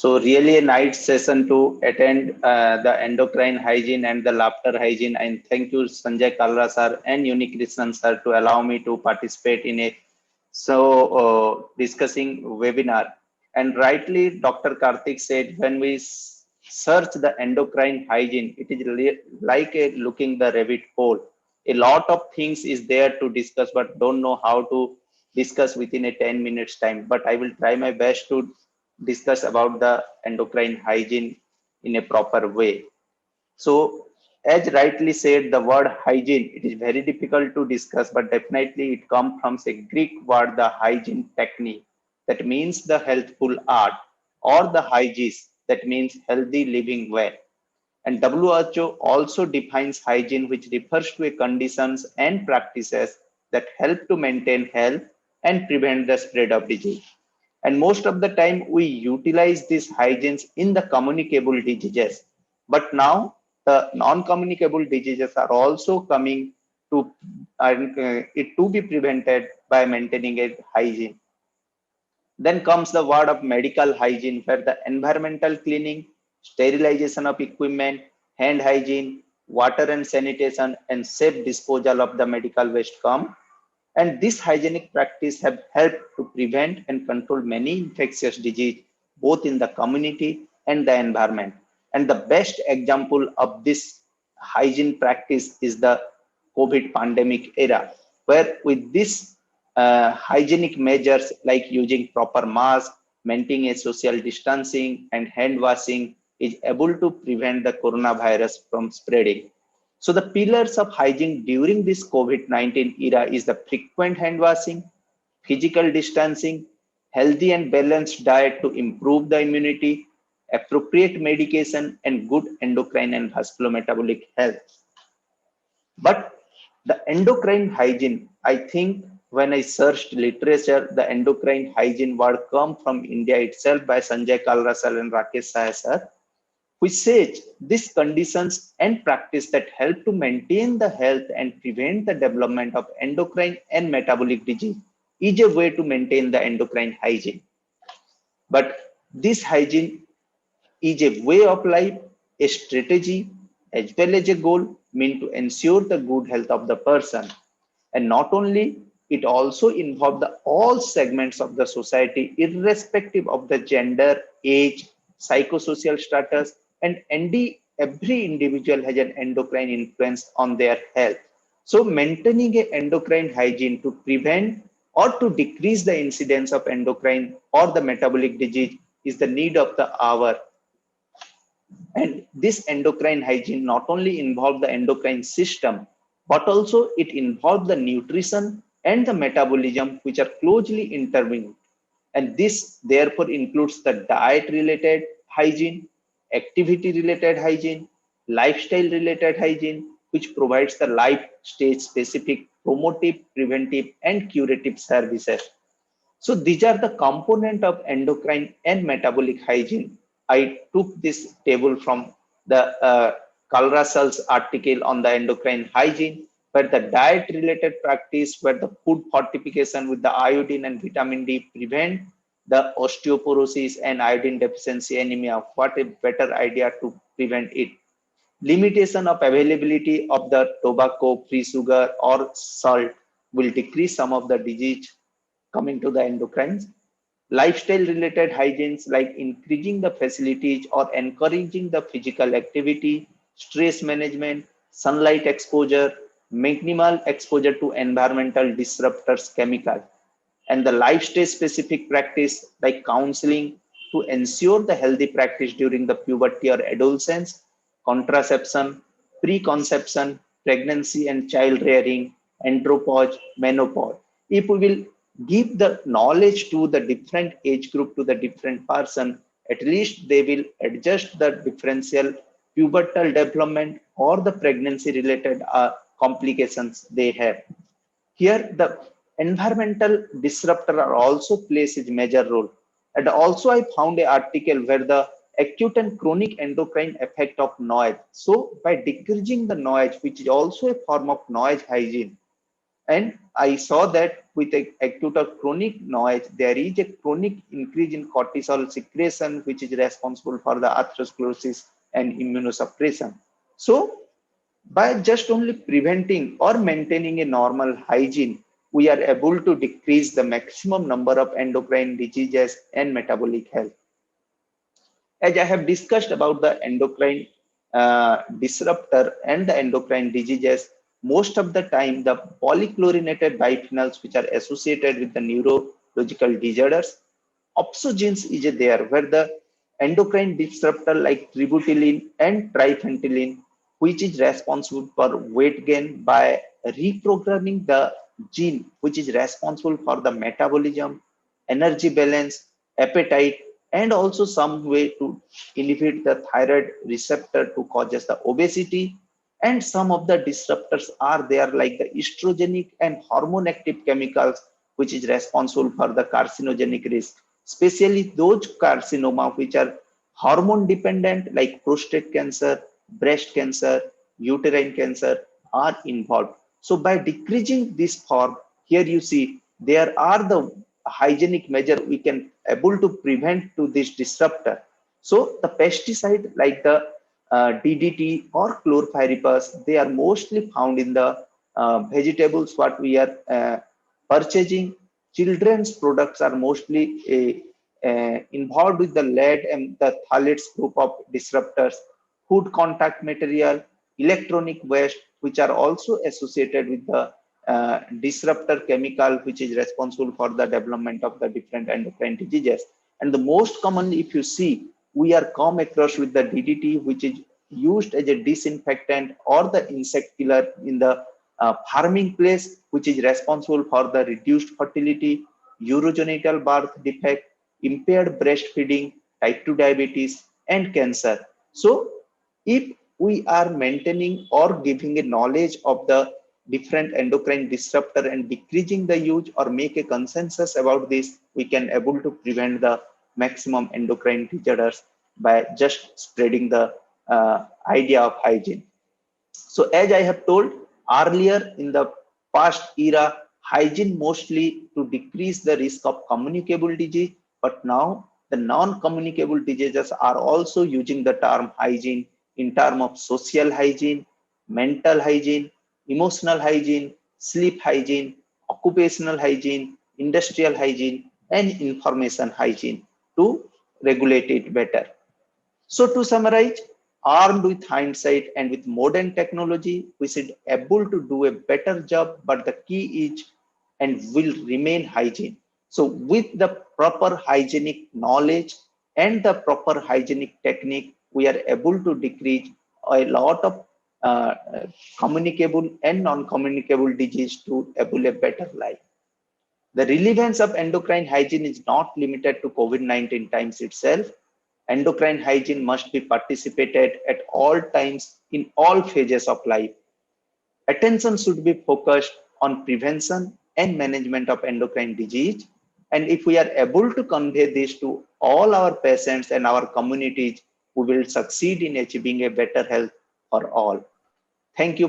So really a nice session to attend the endocrine hygiene and the laughter hygiene. And thank you Sanjay Kalra sir and Unikrishnan sir to allow me to participate in a discussing webinar. And rightly Dr. Karthik said when we search the endocrine hygiene, it is like a looking the rabbit hole. A lot of things is there to discuss, but don't know how to discuss within a 10 minutes time. But I will try my best to discuss about the endocrine hygiene in a proper way. So, as rightly said, the word hygiene, it is very difficult to discuss, but definitely it comes from a Greek word, the hygiene technique, that means the healthful art, or the hygienes, that means healthy living well. And WHO also defines hygiene, which refers to a conditions and practices that help to maintain health and prevent the spread of disease. And most of the time, we utilize these hygienes in the communicable diseases. But now, the non-communicable diseases are also coming to it to be prevented by maintaining a hygiene. Then comes the word of medical hygiene, where the environmental cleaning, sterilization of equipment, hand hygiene, water and sanitation, and safe disposal of the medical waste come. And this hygienic practice have helped to prevent and control many infectious disease, both in the community and the environment. And the best example of this hygiene practice is the COVID pandemic era, where with this hygienic measures like using proper mask, maintaining a social distancing, and hand washing is able to prevent the coronavirus from spreading. So the pillars of hygiene during this COVID-19 era is the frequent hand washing, physical distancing, healthy and balanced diet to improve the immunity, appropriate medication, and good endocrine and vasculometabolic health. But the endocrine hygiene, I think when I searched literature, the endocrine hygiene word come from India itself by Sanjay Kalrasal and Rakesh Sahasar, which says these conditions and practice that help to maintain the health and prevent the development of endocrine and metabolic disease is a way to maintain the endocrine hygiene. But this hygiene is a way of life, a strategy, as well as a goal meant to ensure the good health of the person. And not only, it also involves the all segments of the society, irrespective of the gender, age, psychosocial status, and every individual has an endocrine influence on their health. So maintaining a endocrine hygiene to prevent or to decrease the incidence of endocrine or the metabolic disease is the need of the hour. And this endocrine hygiene not only involves the endocrine system, but also it involves the nutrition and the metabolism, which are closely intertwined. And this therefore includes the diet related hygiene, activity related hygiene, lifestyle related hygiene, which provides the life stage specific promotive, preventive, and curative services. So these are the component of endocrine and metabolic hygiene. I took this table from the Kalrasal's article on the endocrine hygiene, where the diet related practice, where the food fortification with the iodine and vitamin D prevent the osteoporosis and iodine deficiency anemia. What a better idea to prevent it. Limitation of availability of the tobacco, free sugar, or salt will decrease some of the disease coming to the endocrines. Lifestyle related hygienes like increasing the facilities or encouraging the physical activity, stress management, sunlight exposure, minimal exposure to environmental disruptors, chemicals, and the lifestyle specific practice like counseling to ensure the healthy practice during the puberty or adolescence, contraception, preconception, pregnancy and child rearing, andropause, menopause. If we will give the knowledge to the different age group to the different person, at least they will adjust the differential pubertal development or the pregnancy related complications they have. Here, the environmental disruptor are also plays a major role. And also, I found an article where the acute and chronic endocrine effect of noise. So, by decreasing the noise, which is also a form of noise hygiene, And I saw that with acute or chronic noise, there is a chronic increase in cortisol secretion, which is responsible for the atherosclerosis and immunosuppression. So, by just only preventing or maintaining a normal hygiene, we are able to decrease the maximum number of endocrine diseases and metabolic health. As I have discussed about the endocrine disruptor and the endocrine diseases, most of the time the polychlorinated biphenyls which are associated with the neurological disorders, opsogenes is there where the endocrine disruptor like tributylin and triphenylene, which is responsible for weight gain by reprogramming the gene which is responsible for the metabolism, energy balance, appetite, and also some way to inhibit the thyroid receptor to causes the obesity. And some of the disruptors are there like the estrogenic and hormone active chemicals which is responsible for the carcinogenic risk, especially those carcinoma which are hormone dependent like prostate cancer, breast cancer, uterine cancer are involved. So by decreasing this form, here you see there are the hygienic measure we can able to prevent to this disruptor. So the pesticide like the DDT or chlorpyrifos, they are mostly found in the vegetables what we are purchasing. Children's products are mostly involved with the lead and the phthalates group of disruptors, food contact material, electronic waste, which are also associated with the disruptor chemical, which is responsible for the development of the different endocrine diseases. And the most commonly, if you see, we are come across with the DDT, which is used as a disinfectant or the insect killer in the farming place, which is responsible for the reduced fertility, urogenital birth defect, impaired breastfeeding, type 2 diabetes, and cancer. So, if we are maintaining or giving a knowledge of the different endocrine disruptor and decreasing the use or make a consensus about this, we can able to prevent the maximum endocrine disorders by just spreading the idea of hygiene. So as I have told earlier in the past era, hygiene mostly to decrease the risk of communicable disease, but now the non-communicable diseases are also using the term hygiene in terms of social hygiene, mental hygiene, emotional hygiene, sleep hygiene, occupational hygiene, industrial hygiene, and information hygiene to regulate it better. So to summarize, armed with hindsight and with modern technology, we should able to do a better job, but the key is and will remain hygiene. So with the proper hygienic knowledge and the proper hygienic technique, we are able to decrease a lot of uh, communicable and non-communicable disease to able a better life. The relevance of endocrine hygiene is not limited to COVID-19 times itself. Endocrine hygiene must be participated at all times in all phases of life. Attention should be focused on prevention and management of endocrine disease. And if we are able to convey this to all our patients and our communities, we will succeed in achieving a better health for all. Thank you